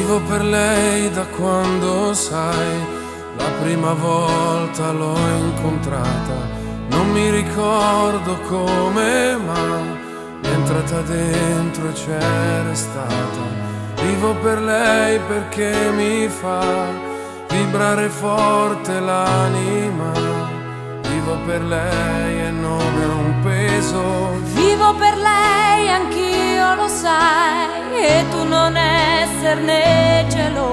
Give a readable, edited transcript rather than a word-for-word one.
Vivo per lei da quando, sai, la prima volta l'ho incontrata. Non mi ricordo come, ma mi è entrata dentro e c'è restata. Vivo per lei perché mi fa vibrare forte l'anima. Vivo per lei e non è un peso. Vivo per lei, anch'io lo sai, e tu non esserne gelosa.